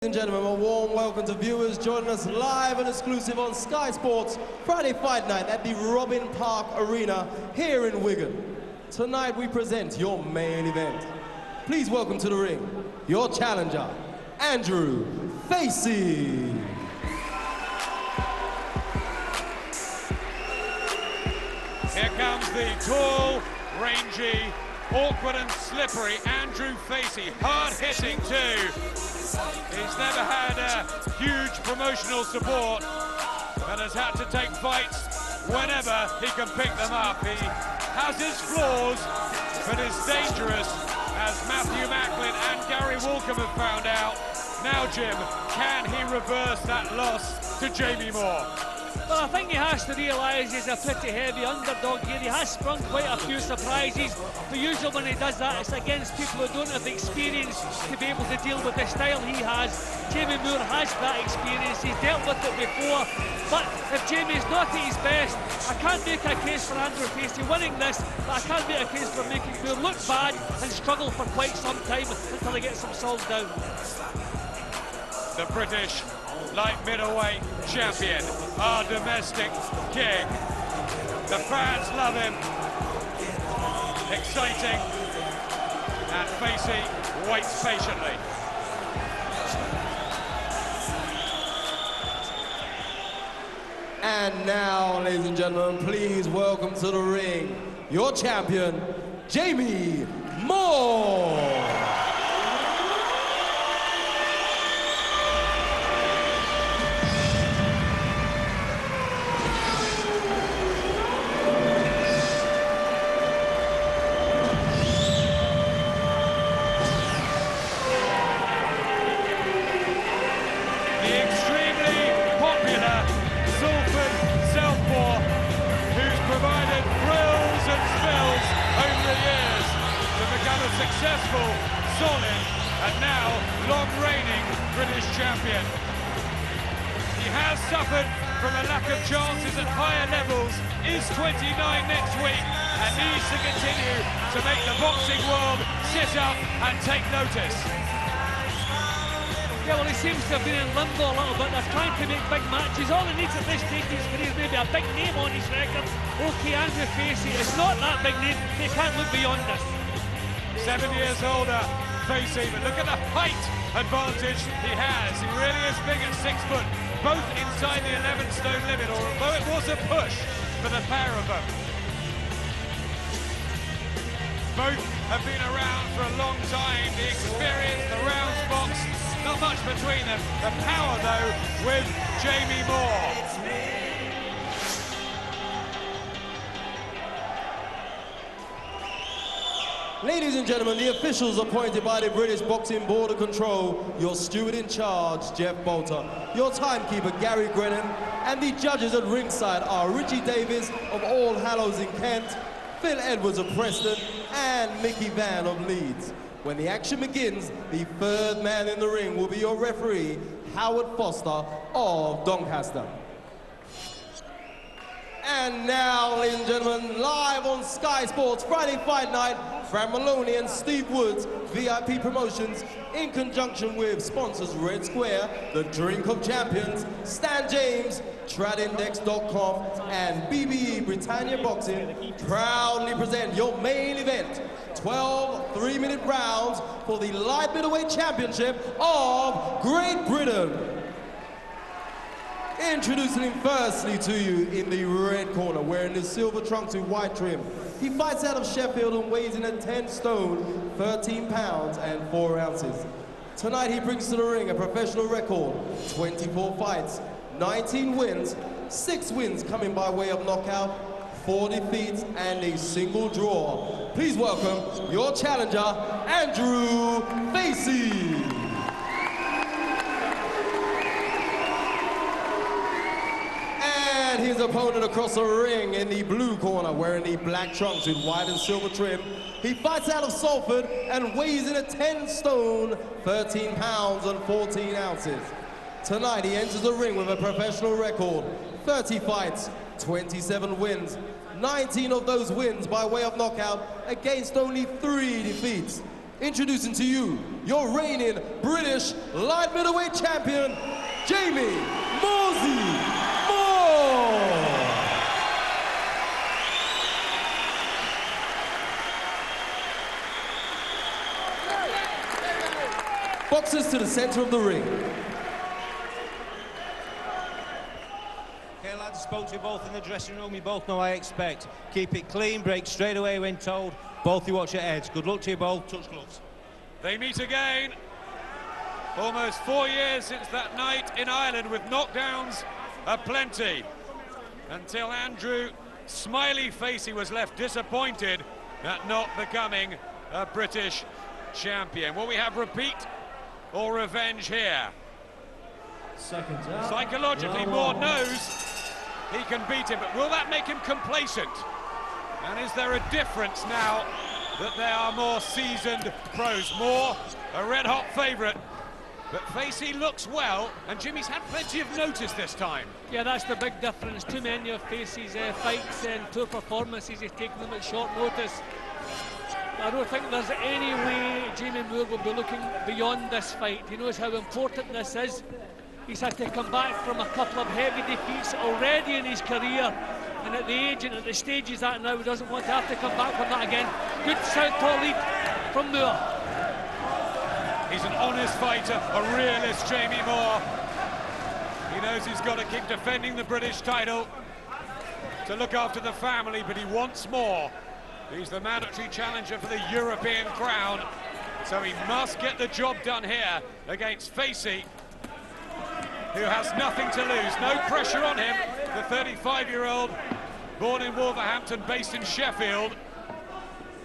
Ladies and gentlemen, a warm welcome to viewers joining us live and exclusive on Sky Sports Friday Fight Night at the Robin Park Arena here in Wigan. Tonight we present your main event. Please welcome to the ring your challenger, Andrew Facey. Here comes the tall, rangy, awkward and slippery Andrew Facey, hard-hitting too. He's never had huge promotional support and has had to take fights whenever he can pick them up. He has his flaws, but is dangerous, as Matthew Macklin and Gary Walcombe have found out. Now, Jim, can he reverse that loss to Jamie Moore? Well, I think he has to realise he's a pretty heavy underdog here. He has sprung quite a few surprises, but usually when he does that, it's against people who don't have the experience to be able to deal with the style he has. Jamie Moore has that experience, he's dealt with it before, but if Jamie's not at his best, I can't make a case for Andrew Facey winning this, but I can't make a case for making Moore look bad and struggle for quite some time until he gets himself down. The British light middleweight champion, our domestic king. The fans love him. Exciting. And Facey waits patiently. And now, ladies and gentlemen, please welcome to the ring your champion, Jamie Moore. Successful, solid, and now long-reigning British champion. He has suffered from a lack of chances at higher levels, is 29 next week, and needs to continue to make the boxing world sit up and take notice. Yeah, well, he seems to have been in limbo a little bit. They're trying to make big matches. All he needs at this stage is maybe a big name on his record. Okay, Andrew Facey, it's not that big name. They can't look beyond this. 7 years older, Facey, but look at the height advantage he has. He really is big at 6 foot, both inside the 11-stone limit, although it was a push for the pair of them. Both have been around for a long time. The experience, the rounds boxed, not much between them. The power, though, with Jamie Moore. Ladies and gentlemen, the officials appointed by the British Boxing Board of Control, your steward in charge, Jeff Bolter, your timekeeper, Gary Grennan, and the judges at ringside are Richie Davis of All Hallows in Kent, Phil Edwards of Preston, and Mickey Van of Leeds. When the action begins, the third man in the ring will be your referee, Howard Foster of Doncaster. And now, ladies and gentlemen, live on Sky Sports Friday Fight Night, Fran Maloney and Steve Woods, VIP Promotions, in conjunction with sponsors Red Square, The Drink of Champions, Stan James, TradIndex.com, and BBE Britannia Boxing, proudly present your main event, 12 3-minute rounds for the light middleweight championship of Great Britain. Introducing him firstly to you in the red corner, wearing his silver trunks with white trim. He fights out of Sheffield and weighs in at 10 stone, 13 pounds and 4 ounces. Tonight he brings to the ring a professional record, 24 fights, 19 wins, 6 wins coming by way of knockout, 4 defeats and a single draw. Please welcome your challenger, Andrew Facey. And his opponent across the ring in the blue corner, wearing the black trunks with white and silver trim. He fights out of Salford and weighs in at 10 stone, 13 pounds and 14 ounces. Tonight he enters the ring with a professional record, 30 fights, 27 wins, 19 of those wins by way of knockout against only 3 defeats. introducing to you your reigning British light middleweight champion, Jamie Mosey Moore. Boxers to the center of the ring. Okay, lads, spoke to you both in the dressing room. You both know what I expect. Keep it clean, break straight away when told. Both you watch your heads. Good luck to you both. Touch gloves. They meet again. Almost 4 years since that night in Ireland with knockdowns aplenty. Until Andrew Smiley Facey was left disappointed at not becoming a British champion. Will we have repeat or revenge here? Psychologically, Moore knows he can beat him, but will that make him complacent? And is there a difference now that they are more seasoned pros? Moore, a red-hot favourite, but Facey looks well, and Jimmy's had plenty of notice this time. Yeah, that's the big difference. Too many of Facey's fights and poor performances, he's taken them at short notice. I don't think there's any way Jamie Moore will be looking beyond this fight. He knows how important this is. He's had to come back from a couple of heavy defeats already in his career, and at the age and at the stage he's at now, he doesn't want to have to come back from that again. Good southpaw lead from Moore. He's an honest fighter, a realist, Jamie Moore. He knows he's got to keep defending the British title to look after the family, but he wants more. He's the mandatory challenger for the European crown, so he must get the job done here against Facey, who has nothing to lose. No pressure on him, the 35-year-old, born in Wolverhampton, based in Sheffield.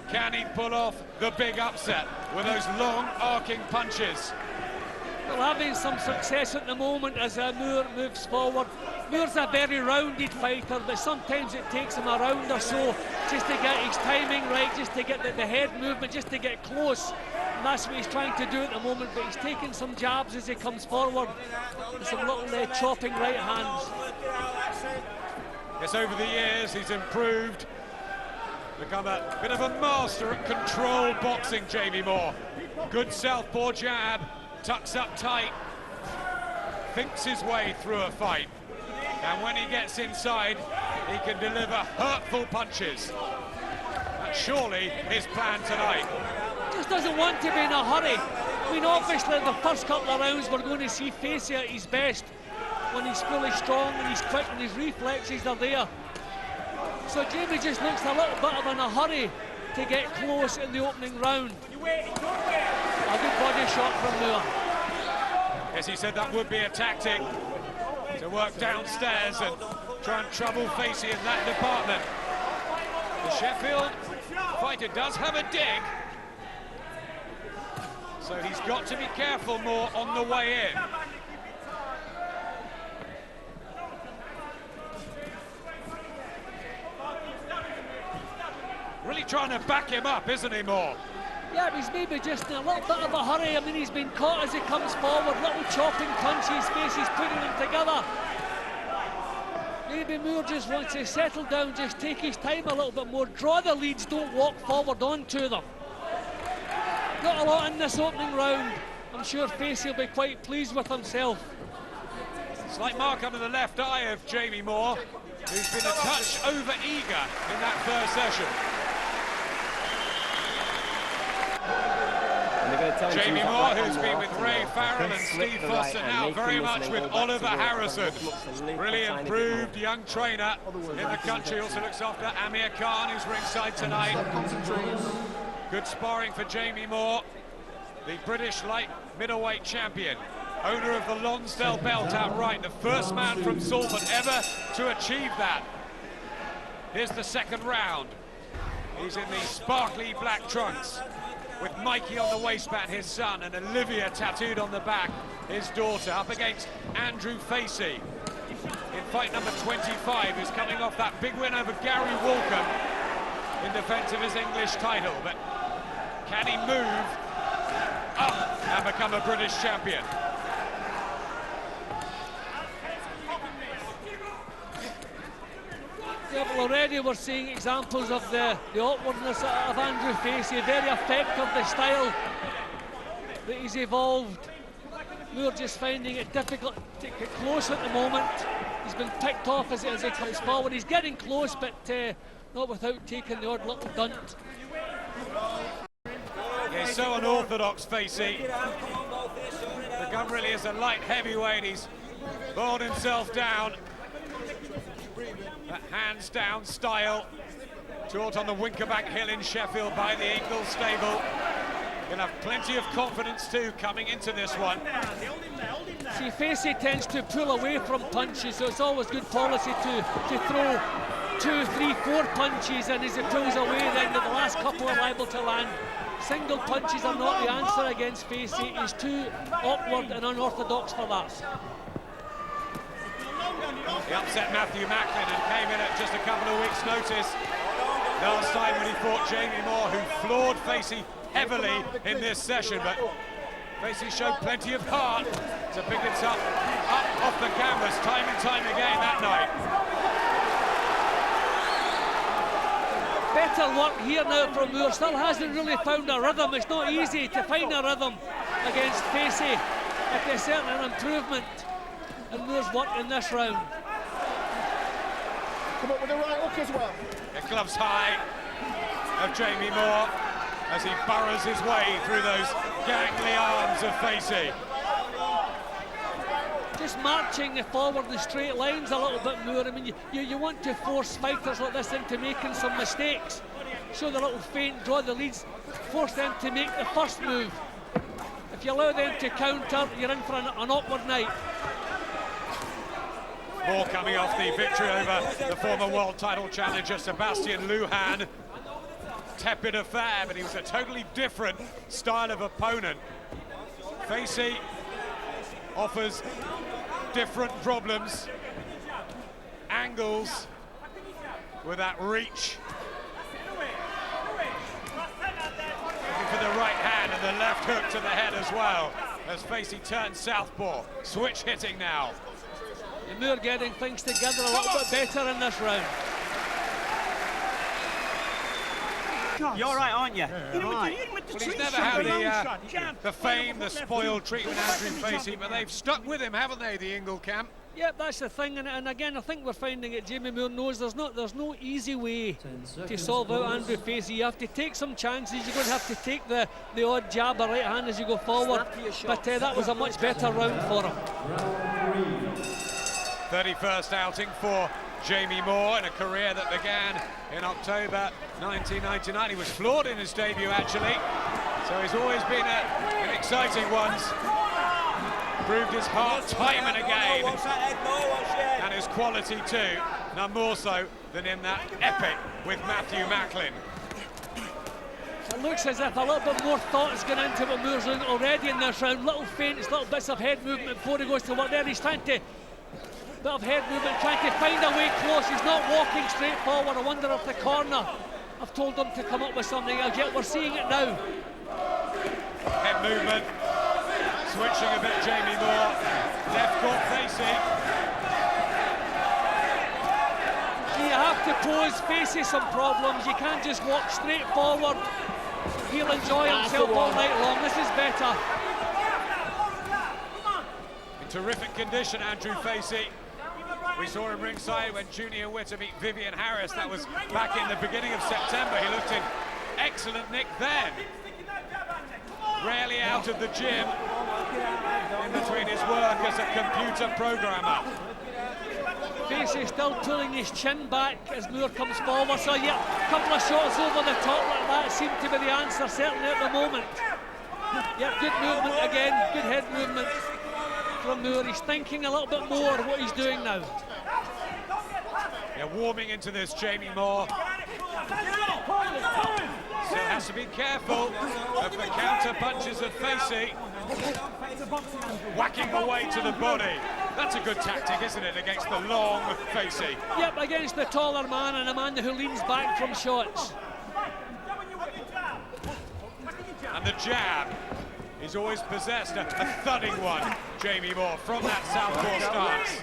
Can he pull off the big upset with those long arcing punches? Well, having some success at the moment as Moore moves forward. Moore's a very rounded fighter, but sometimes it takes him a round or so just to get his timing right, just to get the head movement, just to get close. And that's what he's trying to do at the moment, but he's taking some jabs as he comes forward, and some little chopping right hands. Yes, over the years he's improved, become a bit of a master at controlled boxing, Jamie Moore. Good southpaw jab, tucks up tight, thinks his way through a fight, and when he gets inside he can deliver hurtful punches. That's surely his plan tonight. Just doesn't want to be in a hurry. I mean, obviously the first couple of rounds we're going to see Facey at his best, when he's fully strong and he's quick and his reflexes are there. So Jamie just looks a little bit of in a hurry to get close in the opening round. A good body shot from Moore. Yes, he said that would be a tactic, to work downstairs and try and trouble Facey in that department. The Sheffield fighter does have a dig, so he's got to be careful more on the way in. Really trying to back him up, isn't he, Moore? Yeah, he's maybe just in a little bit of a hurry. I mean, he's been caught as he comes forward, little chopping punches, Facey's putting them together. Maybe Moore just wants to settle down, just take his time a little bit more, draw the leads, don't walk forward onto them. Got a lot in this opening round. I'm sure Facey will be quite pleased with himself. Slight mark under the left eye of Jamie Moore, who's been a touch over-eager in that first session. Jamie Moore, who's been with Ray Farrell and Steve Foster, now very much with Oliver Harrison. Really improved young trainer in the country, also looks after Amir Khan, who's ringside tonight. Good sparring for Jamie Moore, the British light middleweight champion, owner of the Lonsdale belt outright, the first man from Salford ever to achieve that. Here's the second round. He's in the sparkly black trunks, with Mikey on the waistband, his son, and Olivia tattooed on the back, his daughter, up against Andrew Facey in fight number 25, who's coming off that big win over Gary Walcombe in defence of his English title. But can he move up and become a British champion? Yeah, well, already we're seeing examples of the awkwardness of Andrew Facey, very effective, the style that he's evolved. We're just finding it difficult to get close at the moment. He's been picked off as he comes forward. He's getting close, but not without taking the odd little dunt. He's so unorthodox, Facey. The gun really is a light heavyweight. He's bowled himself down. That hands down style, taught on the Winkerbank Hill in Sheffield by the Eagle stable. He'll have plenty of confidence too coming into this one. See, Facey tends to pull away from punches, so it's always good policy to throw 2, 3, 4 punches, and as he pulls away, then the last couple are liable to land. Single punches are not the answer against Facey. He's too awkward and unorthodox for that. He upset Matthew Macklin and came in at just a couple of weeks' notice last time when he fought Jamie Moore, who floored Facey heavily in this session, but Facey showed plenty of heart to pick it up off the canvas time and time again that night. Better work here now from Moore. Still hasn't really found a rhythm. It's not easy to find a rhythm against Facey, but there's certainly an improvement in Moore's work in this round. Come up with the right hook as well. The gloves high of Jamie Moore as he burrows his way through those gangly arms of Facey. Just marching forward the straight lines a little bit more. I mean, you want to force fighters like this into making some mistakes. Show the little feint, draw the leads, force them to make the first move. If you allow them to counter, you're in for an awkward night. Moore coming off the victory over the former world title challenger Sebastian Lujan. Tepid affair, but he was a totally different style of opponent. Facey offers different problems, angles with that reach. Looking for the right hand and the left hook to the head as well, as Facey turns southpaw. Switch hitting now. Moore getting things together a little bit better in this round. You're all right, aren't you? Well, he's never had the fame, the spoiled treatment, Andrew Facey, but they've stuck with him, haven't they, the Ingle camp? Yep, that's the thing, and again, I think we're finding it. Jamie Moore knows there's no easy way to solve out Andrew Facey. You have to take some chances. You're going to have to take the odd jab or right hand as you go forward. But that was a much better round for him. 31st outing for Jamie Moore in a career that began in October 1999. He was floored in his debut, actually, so he's always been an exciting one. Proved his heart time and again, and his quality too, none more so than in that epic with Matthew Macklin. It looks as if a little bit more thought has gone into what Moore's doing already in this round. Little feints, little bits of head movement before he goes to work there. He's trying to bit of head movement, trying to find a way close. He's not walking straight forward. I wonder if the corner have told him to come up with something else. Yet we're seeing it now. Head movement, switching a bit, Jamie Moore. Left court Facey. You have to pose Facey some problems. You can't just walk straight forward. He'll enjoy himself all night long. This is better. In terrific condition, Andrew Facey. We saw him ringside when Junior Witter beat Vivian Harris. That was back in the beginning of September. He looked in excellent nick then. Rarely out of the gym in between his work as a computer programmer. Facey still pulling his chin back as Moore comes forward. So yeah, a couple of shots over the top like that seem to be the answer, certainly at the moment. Yeah, good movement again, good head movement from Moore. He's thinking a little bit more of what he's doing now. Yeah, warming into this, Jamie Moore. Still has to be careful of the counter punches of Facey. Whacking away to the body. That's a good tactic, isn't it, against the long Facey? Yep, against the taller man and a man who leans back from shots. And the jab. He's always possessed a thudding one, Jamie Moore, from that southpaw stance.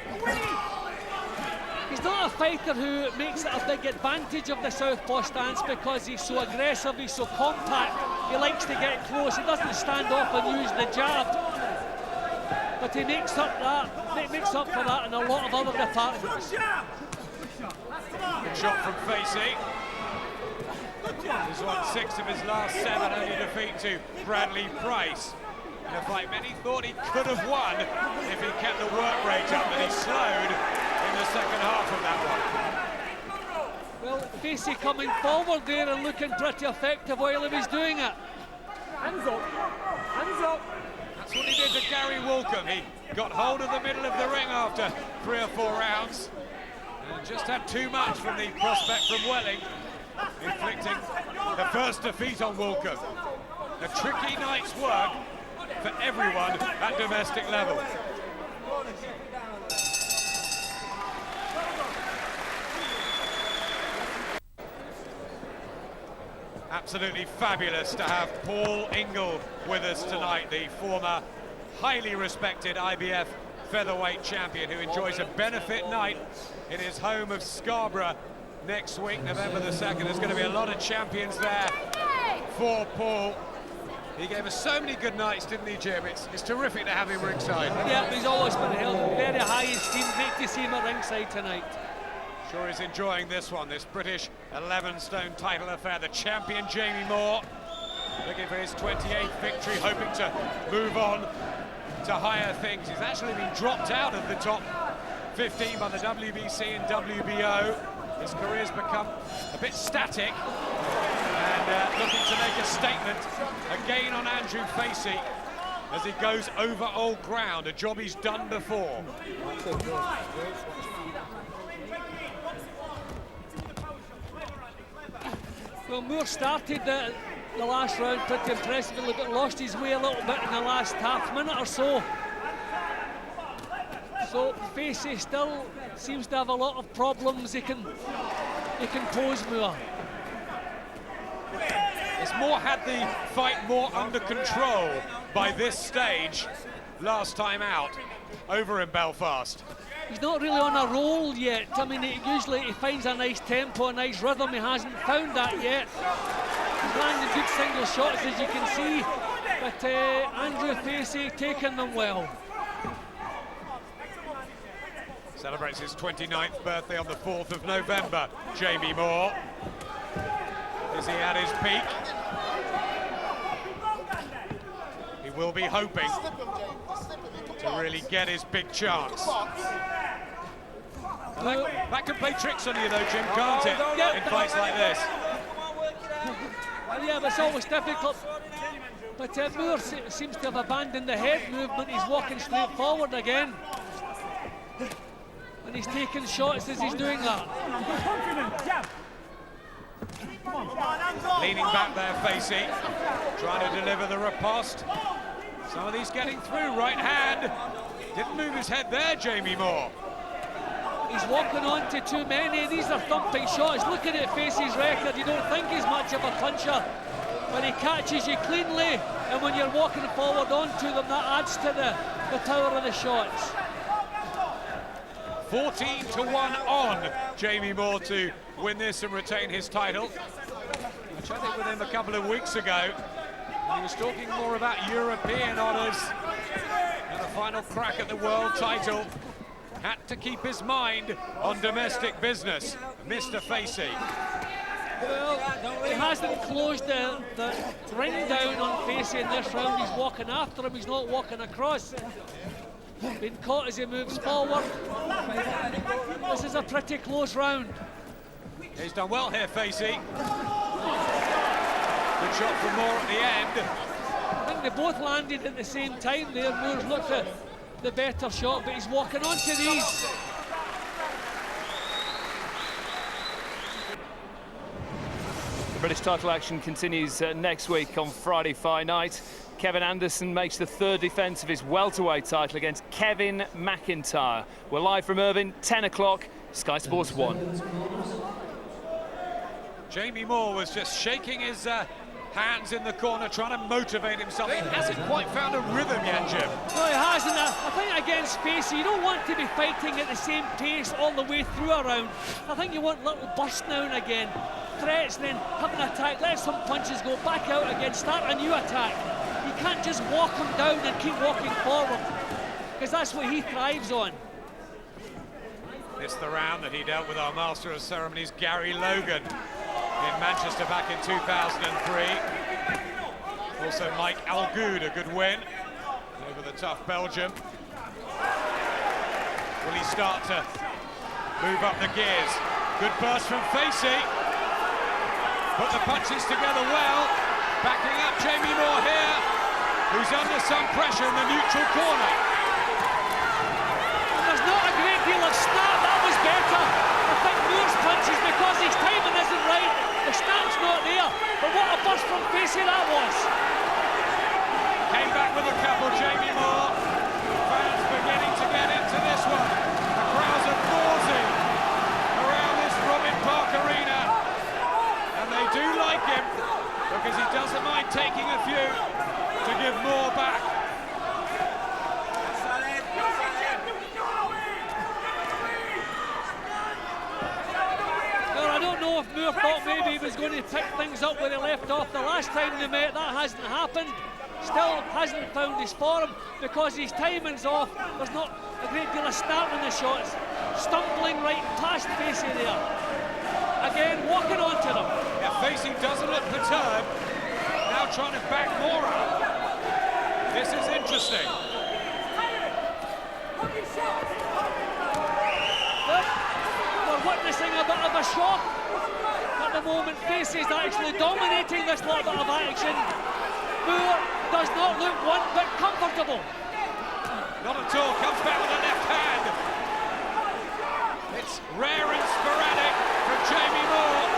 He's not a fighter who makes it a big advantage of the southpaw stance because he's so aggressive, he's so compact. He likes to get close. He doesn't stand off and use the jab. But he makes up for that in a lot of other departments. Good shot from Facey. He's won 6 of his last 7, only defeat to Bradley Price. In a fight many thought he could have won if he kept the work rate up, but he slowed in the second half of that one. Well, Facey coming forward there and looking pretty effective while he was doing it. Hands up. Hands up. That's what he did to Gary Walcombe. He got hold of the middle of the ring after 3 or 4 rounds and just had too much from the prospect from Welling, inflicting the first defeat on Walcombe. A tricky night's work for everyone at domestic level. Absolutely fabulous to have Paul Ingle with us tonight, the former highly respected IBF featherweight champion who enjoys a benefit night in his home of Scarborough next week, November the 2nd. There's going to be a lot of champions there for Paul. He gave us so many good nights, didn't he, Jim? It's terrific to have him ringside. Yeah, he's always been held in very high esteem. Great to see him at ringside tonight. Sure is enjoying this one, this British 11-stone title affair. The champion, Jamie Moore, looking for his 28th victory, hoping to move on to higher things. He's actually been dropped out of the top 15 by the WBC and WBO. His career's become a bit static, and looking to make a statement again on Andrew Facey as he goes over old ground, a job he's done before. Well, Moore started the last round pretty impressively, but lost his way a little bit in the last half minute or so. So Facey still seems to have a lot of problems he can pose Moore. It's Moore had the fight more under control by this stage last time out over in Belfast. He's not really on a roll yet. I mean, usually he finds a nice tempo, a nice rhythm. He hasn't found that yet. He's landing good single shots, as you can see, but Andrew Facey taking them well. Celebrates his 29th birthday on the 4th of November, Jamie Moore. Is he at his peak? He will be hoping to really get his big chance. That can play tricks on you though, Jim, can't it? Yeah. In fights like this. Yeah, but it's always difficult. But Moore seems to have abandoned the head movement. He's walking straight forward again. And he's taking shots as he's doing that. Leaning back there, Facey, trying to deliver the riposte. Some of these getting through, right hand. Didn't move his head there, Jamie Moore. He's walking on to too many. These are thumping shots. Looking at Facey's record, you don't think he's much of a puncher, but he catches you cleanly, and when you're walking forward onto them, that adds to the power of the shots. 14-1 on Jamie Moore to win this and retain his title. I chatted with him a couple of weeks ago, and he was talking more about European honours and a final crack at the world title. Had to keep his mind on domestic business, Mr. Facey. Well, he hasn't closed the ring down on Facey in this round. He's walking after him, he's not walking across. Been caught as he moves forward. This is a pretty close round. He's done well here, Facey. Good shot from Moore at the end. I think they both landed at the same time there. Moore's looked at the better shot, but he's walking onto these. The British title action continues next week on Friday Fight Night. Kevin Anderson makes the 3rd defence of his welterweight title against Kevin McIntyre. We're live from Irvine, 10 o'clock, Sky Sports 1. Jamie Moore was just shaking his hands in the corner, trying to motivate himself. He hasn't quite found a rhythm yet, Jim. No, he hasn't. I think against Facey, you don't want to be fighting at the same pace all the way through a round. I think you want little bursts now and again. Threats, then have an attack, let some punches go, back out again, start a new attack. You can't just walk him down and keep walking forward, because that's what he thrives on. It's the round that he dealt with our Master of Ceremonies, Gary Logan, in Manchester back in 2003. Also Mike Algood, a good win over the tough Belgium. Will he start to move up the gears? Good burst from Facey. Put the punches together well. Backing up Jamie Moore here, who's under some pressure in the neutral corner. There's not a great deal of snap. That was better. I think Moore's punches, because his timing isn't right, the snap's not there. But what a burst from Facey that was. Came back with a couple, Jamie Moore. Fans beginning to get into this one. The crowds are ballsy around this Robin Park Arena. And they do like him, because he doesn't mind taking a few to give more back. Well, I don't know if Moore thought maybe he was going to pick things up where he left off the last time they met. That hasn't happened. Still hasn't found his form, because his timing's off. There's not a great deal of snap in the shots. Stumbling right past Facey there. Again, walking onto them. Yeah, Facey doesn't look perturbed. Now trying to back more up. This is interesting. But we're witnessing a bit of a shock at the moment. Facey's actually dominating this little bit of action. Moore does not look one bit comfortable. Not at all, comes back with a left hand. It's rare and sporadic from Jamie Moore.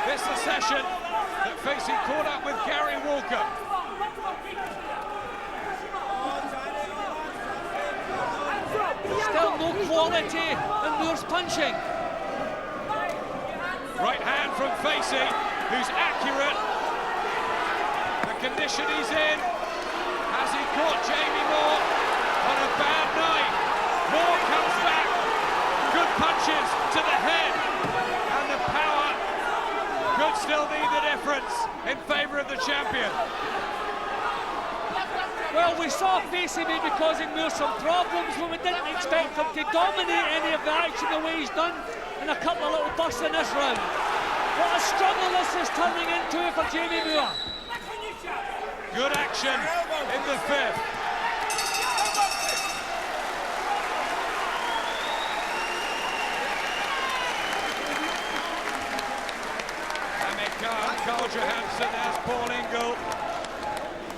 This is a session that Facey caught up with Gary Walker. Still no quality in Moore's punching. Right hand from Facey, who's accurate. The condition he's in. Has he caught Jamie Moore on a bad night? Moore comes back. Good punches to the head. And the power could still be the difference in favour of the champion. Well, we saw Facey maybe causing Moore some problems, but we didn't expect him to dominate any of the action the way he's done in a couple of little bursts in this round. What a struggle this is turning into for Jamie Moore. Good action in the fifth. Amit Khan, Carl Johansson, there's Paul Ingle.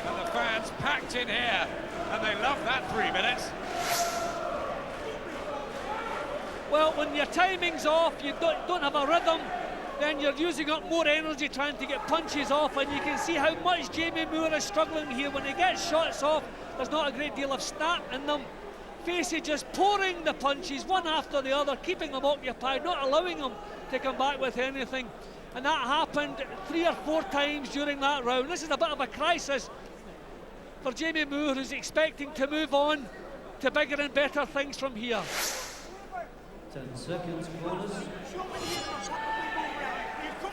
And the fans packed in here, and they love that 3 minutes. Well, when your timing's off, you don't have a rhythm, then you're using up more energy trying to get punches off, and you can see how much Jamie Moore is struggling here. When he gets shots off, there's not a great deal of snap in them. Facey just pouring the punches one after the other, keeping them occupied, not allowing them to come back with anything. And that happened 3 or 4 times during that round. This is a bit of a crisis for Jamie Moore, who's expecting to move on to bigger and better things from here. 10 seconds, bonus.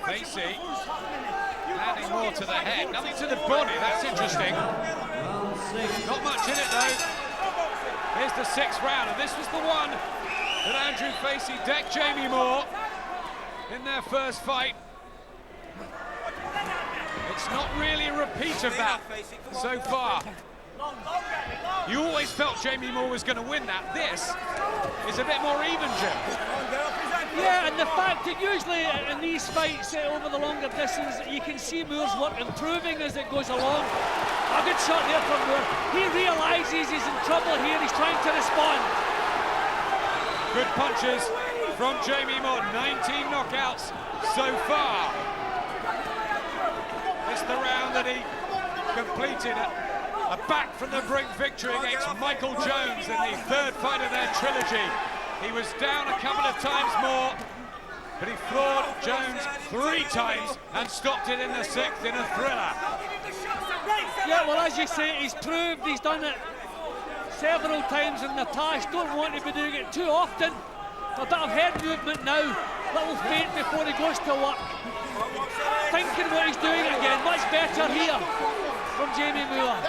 Facey landing more to the head, nothing to the body. That's interesting. Not much in it though. Here's the 6th round, and this was the one that Andrew Facey decked Jamie Moore in their first fight. It's not really a repeat of that so far. You always felt Jamie Moore was going to win that. This is a bit more even, Jim. Yeah, and the fact that usually in these fights over the longer distance, you can see Moore's work improving as it goes along. A good shot there from Moore. He realises he's in trouble here, he's trying to respond. Good punches from Jamie Moore, 19 knockouts so far. It's the round that he completed a back from the brink victory against Michael Jones in the 3rd fight of their trilogy. He was down a couple of times more, but he floored Jones 3 times and stopped it in the 6th in a thriller. Yeah, well, as you say, he's proved he's done it several times in the past. Don't want to be doing it too often. A bit of head movement now, little feint before he goes to work. Thinking what he's doing again, much better here from Jamie Moore.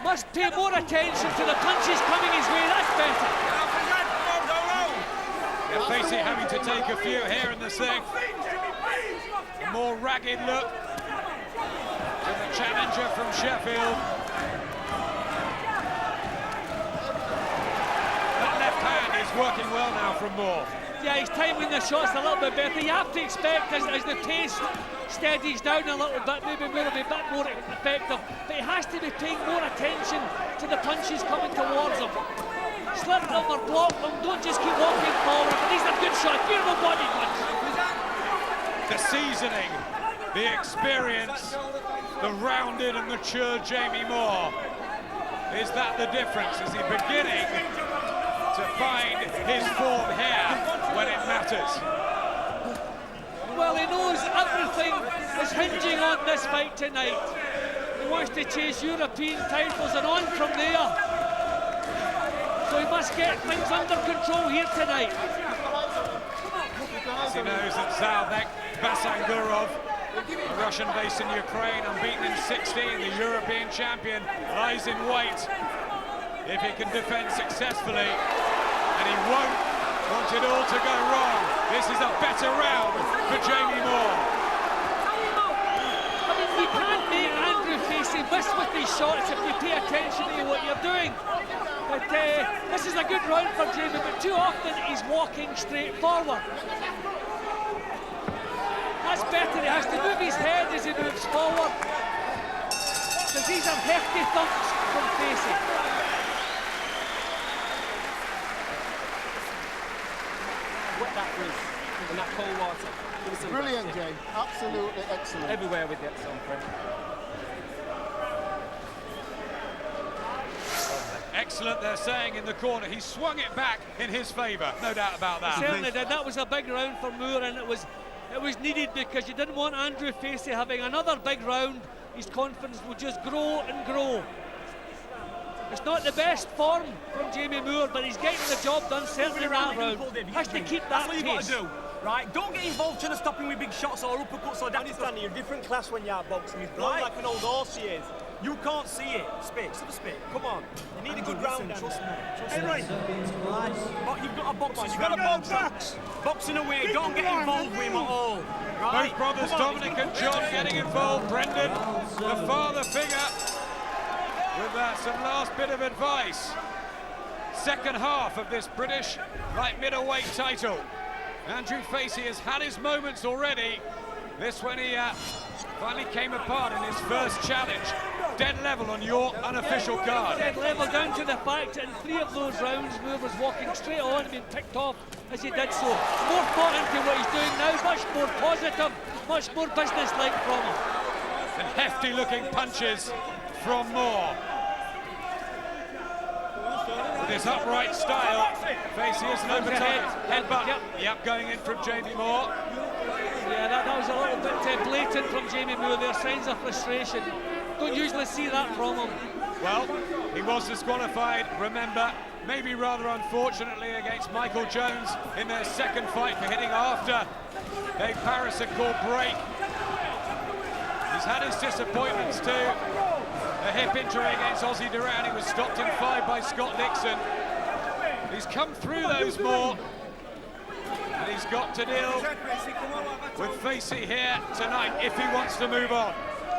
Must pay more attention to the punches coming his way, that's better. Yeah, Facey having to take a few here in the 6th. A more ragged look to the challenger from Sheffield. That left hand is working well now from Moore. Yeah, he's timing the shots a little bit better. You have to expect as the pace steadies down a little bit, maybe Moore will be a bit more effective. But he has to be paying more attention to the punches coming towards him. Slip them or block them, don't just keep walking forward. But these are good shots, beautiful body punch. The seasoning, the experience, the rounded and mature Jamie Moore. Is that the difference? Is he beginning to find his form here when it matters? Well, he knows everything is hinging on this fight tonight. He wants to chase European titles and on from there. So he must get things under control here tonight. As he knows that Zalbek Basangurov, a Russian based in Ukraine, unbeaten in 16, the European champion, lies in wait if he can defend successfully. And he won't want it all to go wrong. This is a better round for Jamie Moore. I mean, you can't make Andrew Facey miss with these shots if you pay attention to what you're doing. But this is a good round for Jamie, but too often he's walking straight forward. That's better, he has to move his head as he moves forward. Because these are hefty thumps from Facey. Wet that frizz in that cold water. Brilliant, Jay. Absolutely excellent. Everywhere we get some, friend. Excellent, they're saying in the corner. He swung it back in his favour, no doubt about that. He certainly did. That was a big round for Moore, and it was needed because you didn't want Andrew Facey having another big round. His confidence would just grow and grow. It's not the best form from Jamie Moore, but he's getting the job done, certainly in that round. Has to keep that pace. That's what you've got to do, right? Don't get involved trying to stop him with big shots or uppercuts or down. Understand, you're a different class when you're boxing. He's blown like an old horse he is. You can't see it. Spit, spit. Come on. You need a good round, trust me. Hey, but you've got a boxer. You've got a box. Boxing away. Don't get involved with him at all. Right? Both brothers, Dominic and John, getting involved. Brendan, the father figure, with some last bit of advice. Second half of this British light middleweight title. Andrew Facey has had his moments already. This when he finally came apart in his first challenge. Dead level on your unofficial card. Dead level down to the fact that in 3 of those rounds Moore was walking straight on and being picked off as he did so. More thought into what he's doing now, much more positive, much more business-like from him. And hefty looking punches from Moore. With his upright style, Facey isn't over time. Headbutt, yep, going in from Jamie Moore. Yeah, that was a little bit blatant from Jamie Moore there, signs of frustration. Don't usually see that from him. Well, he was disqualified, remember, maybe rather unfortunately against Michael Jones in their second fight for hitting after a Parasacor break. He's had his disappointments too. A hip injury against Ozzy Duran, he was stopped in 5 by Scott Nixon. He's come through those more. And he's got to deal with Facey here tonight if he wants to move on.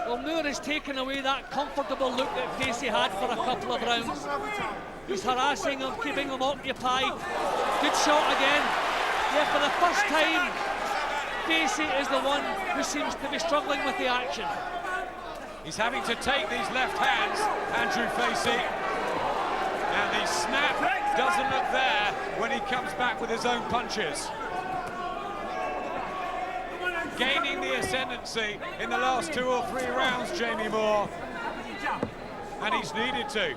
Well, Moore has taken away that comfortable look that Facey had for a couple of rounds. He's harassing him, keeping him occupied. Good shot again. Yeah, for the first time, Facey is the one who seems to be struggling with the action. He's having to take these left hands, Andrew Facey. And the snap doesn't look there when he comes back with his own punches. Gaining the ascendancy in the last 2 or 3 rounds, Jamie Moore. And he's needed to.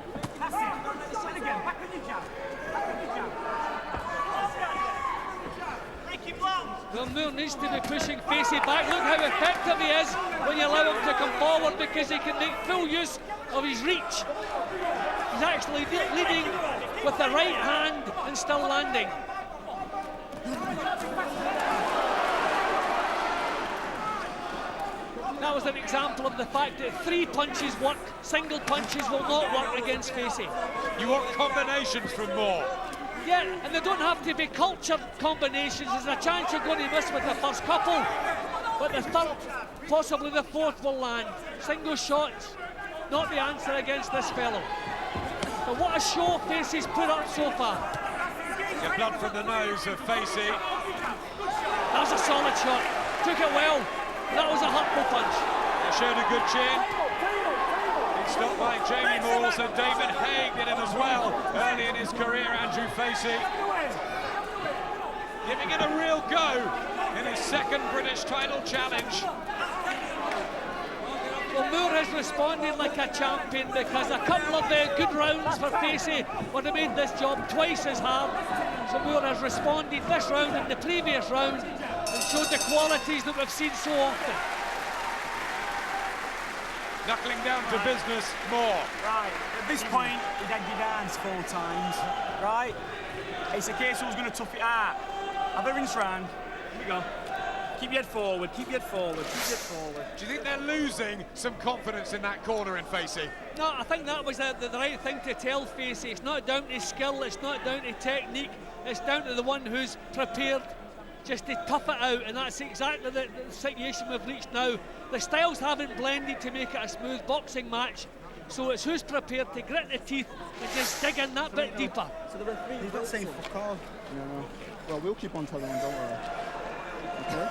Well, Moore needs to be pushing Facey back. Look how effective he is when you allow him to come forward, because he can make full use of his reach. He's actually leading with the right hand and still landing. That was an example of the fact that 3 punches work, single punches will not work against Facey. You want combinations from Moore. Yeah, and they don't have to be cultured combinations. There's a chance you're going to miss with the first couple, but the third, possibly the fourth, will land. Single shots, not the answer against this fellow. But what a show Facey's put up so far. Get blood from the nose of Facey. That was a solid shot. Took it well. That was a hurtful punch. It showed a good chin. It's stopped by Jamie Moore, so David Haig did it as well early in his career. Andrew Facey giving it a real go in his second British title challenge. Well, Moore has responded like a champion, because a couple of good rounds for Facey would have made this job twice as hard. So Moore has responded this round and the previous round and showed the qualities that we've seen so often. Knuckling down to business, Moore. Right, at this point, he'd had your hands 4 times, right? It's a case of who's going to tough it out. Have a rinse round. Here we go. Keep your head forward, keep your head forward, keep your head forward. Do you think they're losing some confidence in that corner in Facey? No, I think that was the right thing to tell Facey. It's not down to skill, it's not down to technique, it's down to the one who's prepared just to tough it out, and that's exactly the situation we've reached now. The styles haven't blended to make it a smooth boxing match, so it's who's prepared to grit the teeth and just dig in that bit deeper. So the referee, he's not saying fuck off. No. Well, we'll keep on telling him, don't worry. Okay?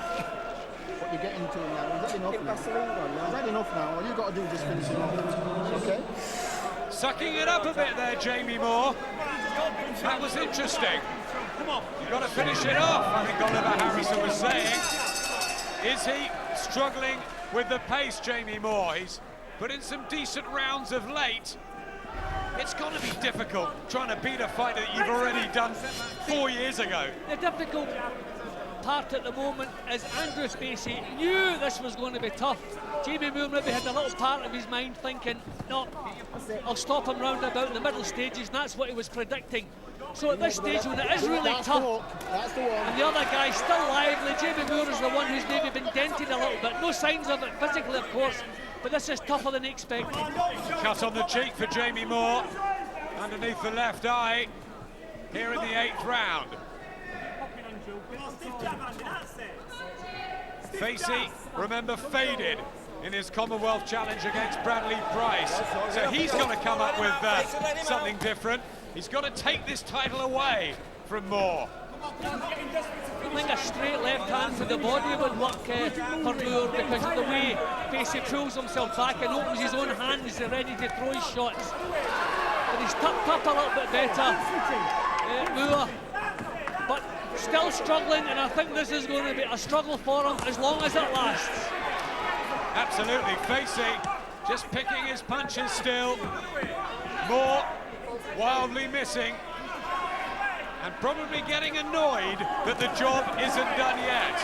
What you're getting to now, is that enough now? Is that enough now? All you've got to do is just finish it off. Okay? Sucking it up a bit there, Jamie Moore. That was interesting. You've got to finish it off, I think Oliver Harrison was saying. Is he struggling with the pace, Jamie Moore? He's put in some decent rounds of late. It's going to be difficult trying to beat a fighter that you've already done 4 years ago. The difficult part at the moment is Andrew Facey knew this was going to be tough. Jamie Moore maybe had a little part of his mind thinking, no, I'll stop him round about the middle stages, and that's what he was predicting. So at this stage, when it is really tough, and the other guy's still lively, Jamie Moore is the one who's maybe been dented a little bit. No signs of it physically, of course, but this is tougher than expected. Cut on the cheek for Jamie Moore, underneath the left eye, here in the 8th round. Facey, remember, faded in his Commonwealth Challenge against Bradley Price. So he's got to come up with something different. He's got to take this title away from Moore. I think a straight left hand to the body would work for Moore, because of the way Facey pulls himself back and opens his own hands ready to throw his shots. But he's tucked up a little bit better, Moore, but still struggling, and I think this is going to be a struggle for him as long as it lasts. Absolutely, Facey just picking his punches still. Moore wildly missing, and probably getting annoyed that the job isn't done yet.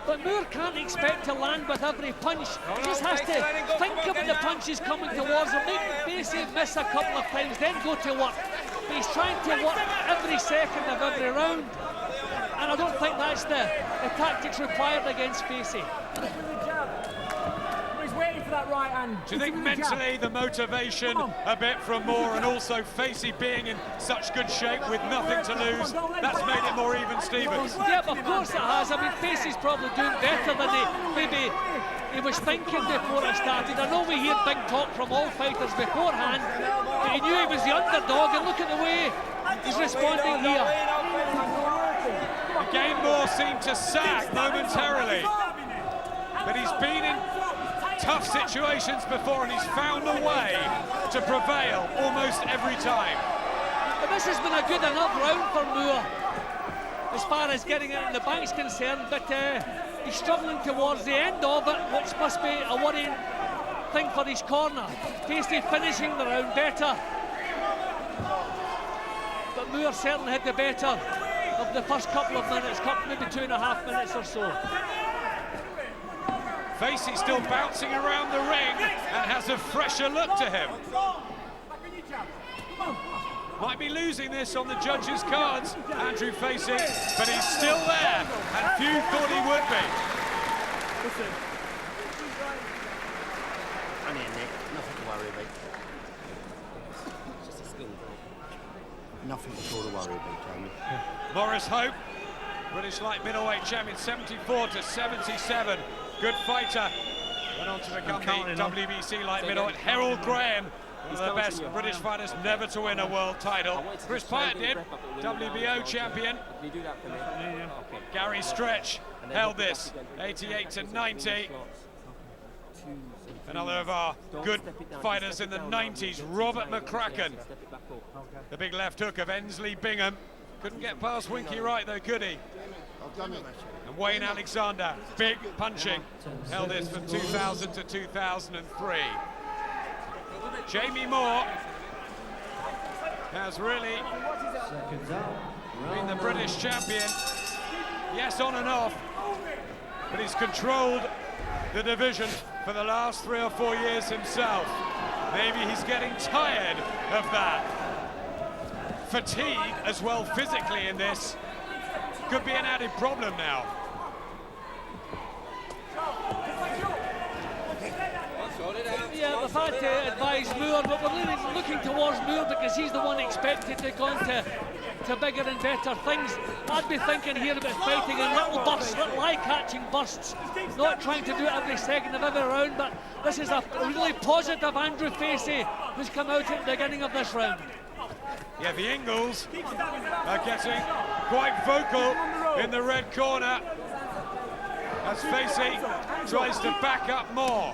But Moore can't expect to land with every punch. He just has to think about the punches coming towards him, make Facey miss a couple of times, then go to work. But he's trying to work every second of every round, and I don't think that's the tactics required against Facey. That right hand. Do you think mentally the motivation a bit from Moore, and also Facey being in such good shape with nothing to lose, that's made it more even, Stevens? Yeah, of course it has. I mean, Facey's probably doing better than he was thinking before it started. I know we hear big talk from all fighters beforehand, but he knew he was the underdog, and look at the way he's responding here. Again, Moore seemed to sag momentarily, but he's been in tough situations before, and he's found a way to prevail almost every time. But this has been a good enough round for Moore as far as getting it in the bank's concerned, but he's struggling towards the end of it, which must be a worrying thing for his corner. Facey finishing the round better, but thought Moore certainly had the better of the first couple of minutes, maybe 2.5 minutes or so. Facey still bouncing around the ring and has a fresher look to him. Might be losing this on the judges' cards, Andrew Facey, but he's still there, and few thought he would be. Listen. I'm here, Nick. Nothing to worry about. It's just a skill thing. Nothing at all to worry about, Jamie. Morris Hope, British light middleweight champion, 74 to 77. Good fighter. Went on to become the WBC light middleweight. Harold Graham, one of the best British fighters never to win a world title. Chris Pyatt did, WBO champion. Gary Stretch held this, 88 to 90. Another of our good fighters in the 90s, Robert McCracken. The big left hook of Ensley Bingham. Couldn't get past Winky Wright though, could he? And Wayne Alexander, big punching, held this from 2000 to 2003. Jamie Moore has really been the British champion. Yes, on and off, but he's controlled the division for the last 3 or 4 years himself. Maybe he's getting tired of that. Fatigue as well physically in this could be an added problem now. Yeah, we've had to advise Moore, but we're really looking towards Moore because he's the one expected to go on to bigger and better things. I'd be thinking here about fighting in little bursts, little eye-catching bursts, not trying to do it every second of every round, but this is a really positive Andrew Facey who's come out at the beginning of this round. Yeah, the Ingles are getting quite vocal in the red corner as Facey tries to back up more.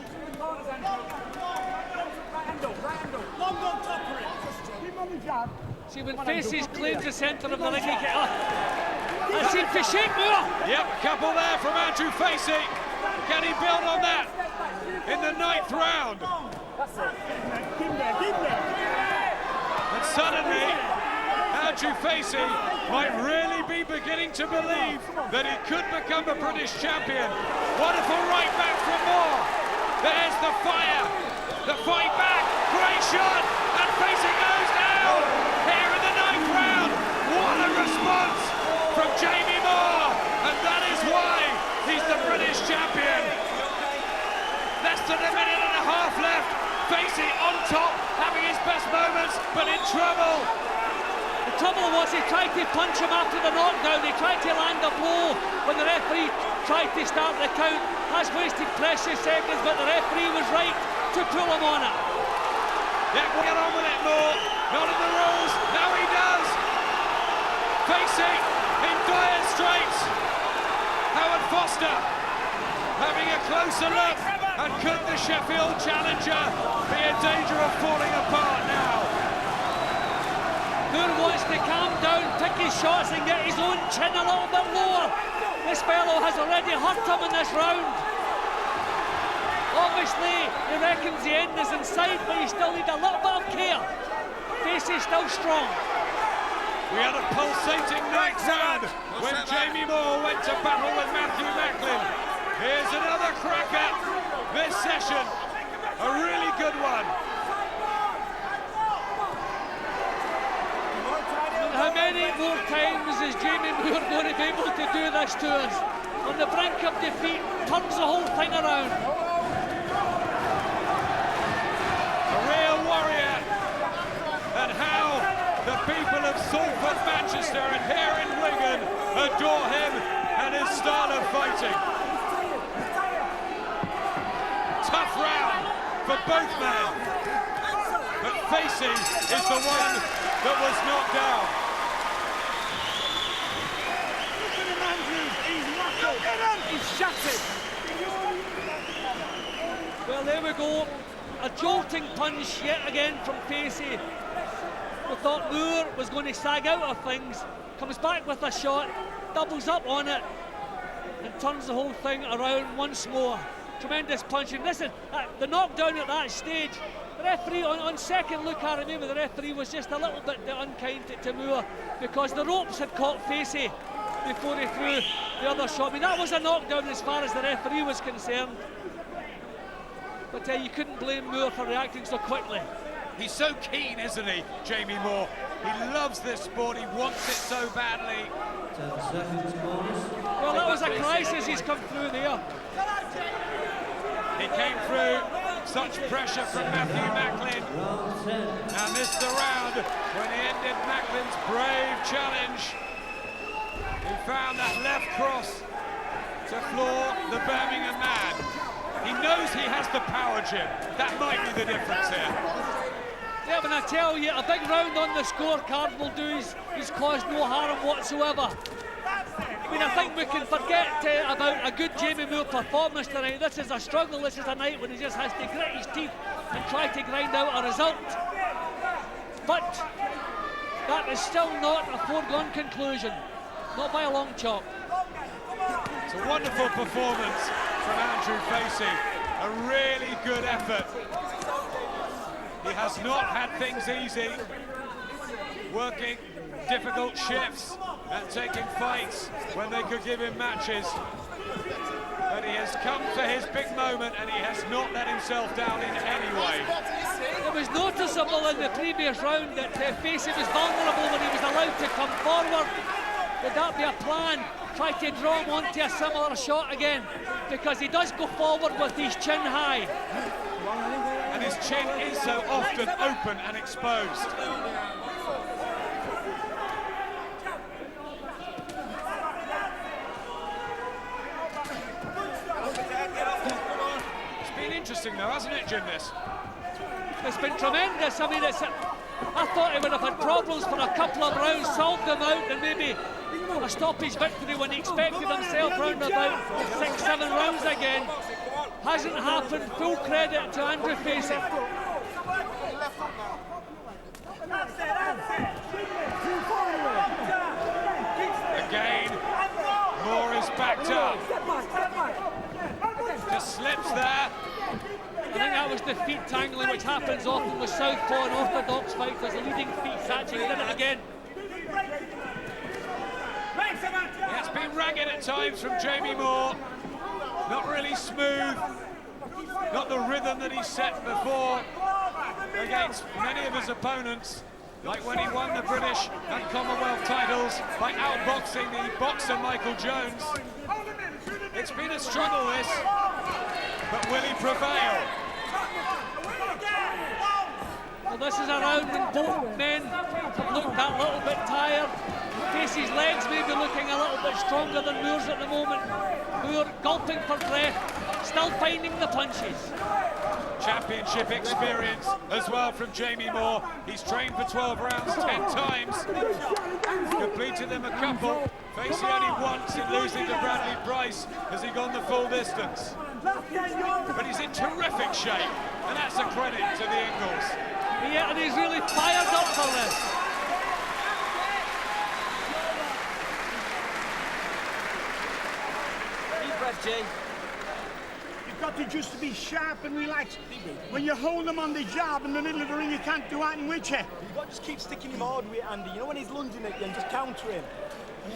See, when Facey's claims the centre of the ring, he gets I seem to shake Moore. Yep, a couple there from Andrew Facey. Can he build on that in the 9th round? And suddenly, Andrew Facey might really be beginning to believe that he could become a British champion. Wonderful right back from Moore. There's the fire. The fight back. Great shot. And Facey goes down. Here in the 9th round. What a response from Jamie Moore. And that is why he's the British champion. Less than a minute and a half left. Facey on top, having his best moments, but in trouble. The trouble was he tried to punch him after the knockdown. He tried to land a blow when the referee tried to start the count. That's wasted precious seconds, but the referee was right to pull him on it. Yeah, we'll get on with it more. Not in the rules. Now he does. Facey in dire straits. Howard Foster having a closer look. And could the Sheffield challenger be in danger of falling apart now? Moore wants to calm down, pick his shots and get his own chin a little bit lower. This fellow has already hurt him in this round. Obviously, he reckons the end is in sight, but he still needs a little bit of care. Facey's still strong. We had a pulsating 9th round when Jamie Moore went to battle with Matthew Macklin. Here's another cracker this session, a really good one. How many more times is Jamie Moore going to be able to do this to us? On the brink of defeat, turns the whole thing around. A real warrior, and how the people of Salford, Manchester and here in Wigan adore him and his style of fighting. Tough round for both men, but Facey is the one that was knocked down. Look at him, Andrew. He's knackered. Look at him. He's shattered. Well, there we go. A jolting punch yet again from Facey. We thought Moore was going to sag out of things. Comes back with a shot, doubles up on it, and turns the whole thing around once more. tremendous punching. Listen, the knockdown at that stage, the referee, on second look at it, maybe the referee was just a little bit unkind to Moore, because the ropes had caught Facey before he threw the other shot. I mean, that was a knockdown as far as the referee was concerned. But you couldn't blame Moore for reacting so quickly. He's so keen, isn't he, Jamie Moore? He loves this sport, he wants it so badly. 10 seconds, corners. Well, that was a crisis he's come through there. He came through such pressure from Matthew Macklin and missed the round when he ended Macklin's brave challenge. He found that left cross to floor the Birmingham man. He knows he has the power, Jim. That might be the difference here. Yeah, but I tell you, a big round on the scorecard will do he's caused no harm whatsoever. I mean, I think we can forget about a good Jamie Moore performance tonight. This is a struggle, this is a night when he just has to grit his teeth and try to grind out a result. But that is still not a foregone conclusion, not by a long chalk. It's a wonderful performance from Andrew Facey, a really good effort. He has not had things easy, working difficult shifts and taking fights when they could give him matches. But he has come for his big moment and he has not let himself down in any way. It was noticeable in the previous round that Facey was vulnerable when he was allowed to come forward. Would that be a plan? Try to draw him onto a similar shot again, because he does go forward with his chin high. And his chin is so often open and exposed. It's been interesting though, hasn't it, Jim, this? It's been tremendous. I mean, I thought he would have had problems for a couple of rounds, solved them out, and maybe a stoppage victory when he expected himself round about 6-7 rounds again. Hasn't happened. Full credit to Andrew Facey. Again, Moore is backed up. Just slips there. I think that was the feet tangling, which happens often with southpaw and orthodox fighters. The leading feet catching, he did it again. It's been ragged at times from Jamie Moore. Not really smooth. Not the rhythm that he set before against many of his opponents, like when he won the British and Commonwealth titles by outboxing the boxer Michael Jones. It's been a struggle, this, but will he prevail? Well, this is a round when both men have looked a little bit tired. Facey's legs may be looking a little bit stronger than Moore's at the moment. Moore gulping for breath, still finding the punches. Championship experience as well from Jamie Moore. He's trained for 12 rounds 10 times, completed them a couple. Facey only once in losing to Bradley Price has he gone the full distance. But he's in terrific shape, and that's a credit to the Ingles. Yeah, and he's really fired up for this. Deep breath, Jay. You've got to just be sharp and relaxed. When you hold him on the jab in the middle of the ring, you can't do anything with you. You've got to just keep sticking him hard with it, Andy. You know when he's lunging at you and just counter him.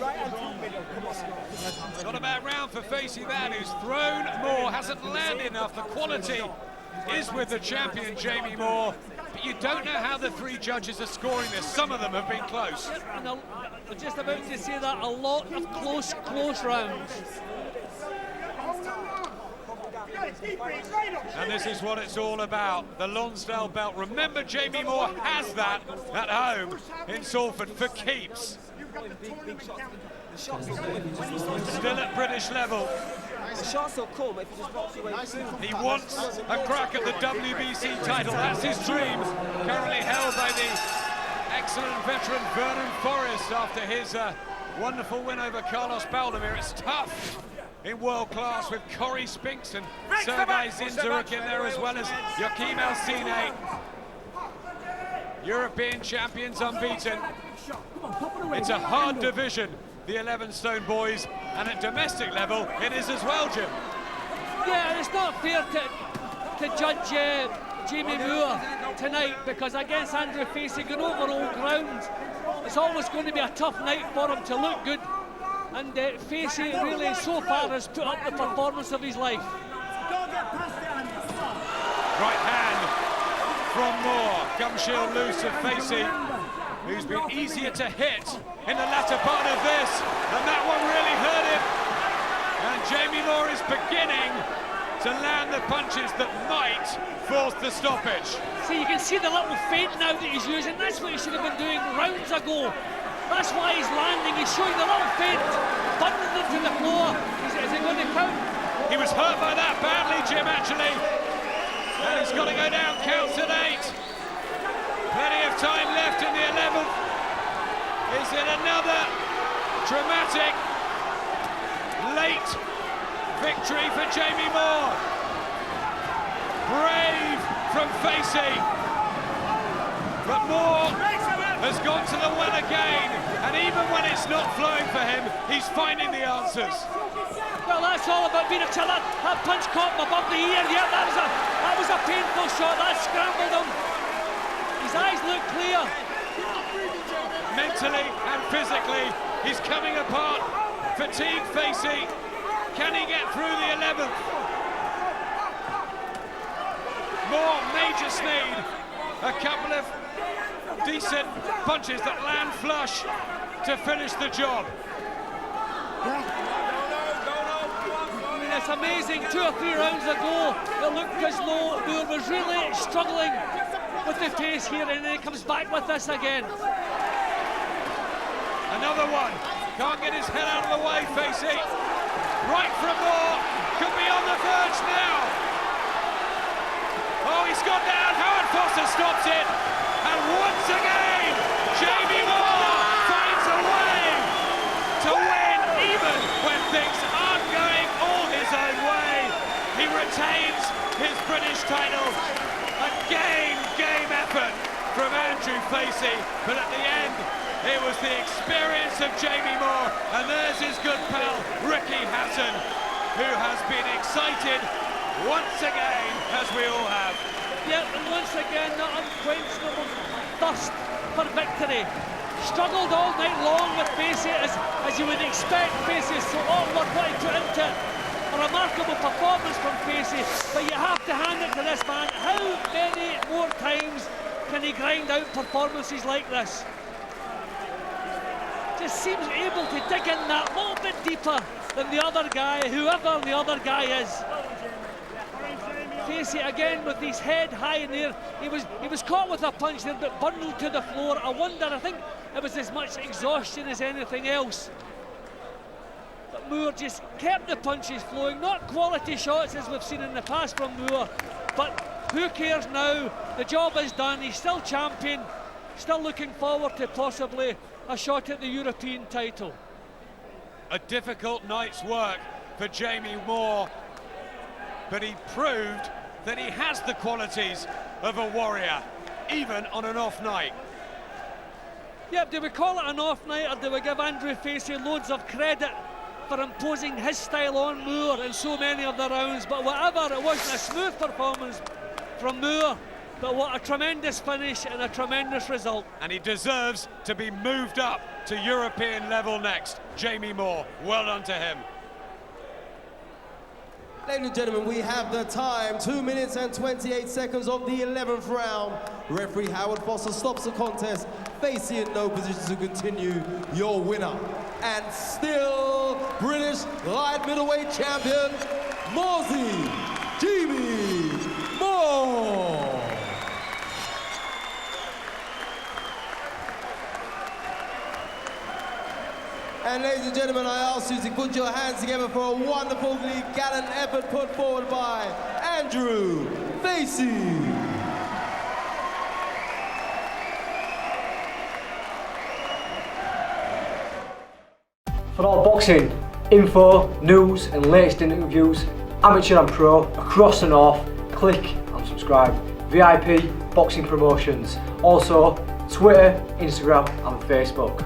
Right hand through middle. Come on, Scott. Not a bad round for Facey there, who's thrown more, hasn't landed enough. The quality is with the champion, Jamie Moore. But you don't know how the three judges are scoring this. Some of them have been close. And I'm just about to say that, a lot of close rounds. And this is what it's all about, the Lonsdale belt. Remember, Jamie Moore has that at home in Salford for keeps. Still at British level. The shots will come if he just knocks your way through. He wants a crack at the WBC title. That's his dream. Currently held by the excellent veteran Vernon Forrest after his wonderful win over Carlos Baldomir. It's tough in world class with Corey Spinks and Sergei Zinzaruk in there, as well as Joachim Alcine. European champions unbeaten. It's a hard division, the 11 stone boys, and at domestic level it is as well, Jim. Yeah, and it's not fair to judge Jamie Moore tonight, because against Andrew Facey, going over old ground, it's always going to be a tough night for him to look good. And Facey really so far has put up the performance of his life. Right hand from Moore. Gum shield loose of Facey, who's been easier to hit in the latter part of this, and that one really hurt him. And Jamie Moore is beginning to land the punches that might force the stoppage. So you can see the little feint now that he's using. That's what he should have been doing rounds ago. That's why he's landing. He's showing the little feint, bundling them to the floor. Is it going to count? He was hurt by that badly, Jim, actually. And he's got to go down, counts at 8. Plenty of time left in the 11th. Is it another dramatic late victory for Jamie Moore? Brave from Facey. But Moore has gone to the well again. And even when it's not flowing for him, he's finding the answers. Well, that's all about being a killer. That punch caught him above the ear. Yeah, that was a painful shot. That scrambled him. His eyes look clear. Mentally and physically, he's coming apart. Fatigue Facey. Can he get through the 11th? Moore may just need a couple of decent punches that land flush to finish the job. It's amazing, 2 or 3 rounds ago, it looked as though Moore was really struggling with the pace here, and then he comes back with this again. Another one, can't get his head out of the way, Facey. Right from Moore, could be on the verge now. Oh, he's gone down, Howard Foster stops it, and once again, Jamie Moore finds a way to win even when things aren't going all his own way. He retains his British title. A game effort from Andrew Facey, but at the end, it was the experience of Jamie Moore, and there's his good pal, Ricky Hatton, who has been excited once again, as we all have. Yep, and once again, that unquenchable thirst for victory. Struggled all night long with Facey, as you would expect. Facey is so awkward what he put into it. A remarkable performance from Facey, but you have to hand it to this man. How many more times can he grind out performances like this? Just seems able to dig in that little bit deeper than the other guy, whoever the other guy is. Facey again with his head high in the air. He was caught with a punch there, but bundled to the floor. I think it was as much exhaustion as anything else. But Moore just kept the punches flowing. Not quality shots as we've seen in the past from Moore, but who cares now? The job is done. He's still champion, still looking forward to possibly a shot at the European title. A difficult night's work for Jamie Moore, but he proved that he has the qualities of a warrior, even on an off night. Yep, do we call it an off night, or do we give Andrew Facey loads of credit for imposing his style on Moore in so many of the rounds? But whatever, it wasn't a smooth performance from Moore, but what a tremendous finish and a tremendous result. And he deserves to be moved up to European level next. Jamie Moore, well done to him. Ladies and gentlemen, we have the time, 2 minutes and 28 seconds of the 11th round. Referee Howard Foster stops the contest. Facey in no position to continue. Your winner, and still British light middleweight champion, Mozzie Jamie Moore. And ladies and gentlemen, I ask you to put your hands together for a wonderfully gallant effort put forward by Andrew Facey. For all boxing info, news and latest interviews, amateur and pro, across the north, click and subscribe. VIP Boxing Promotions. Also Twitter, Instagram and Facebook.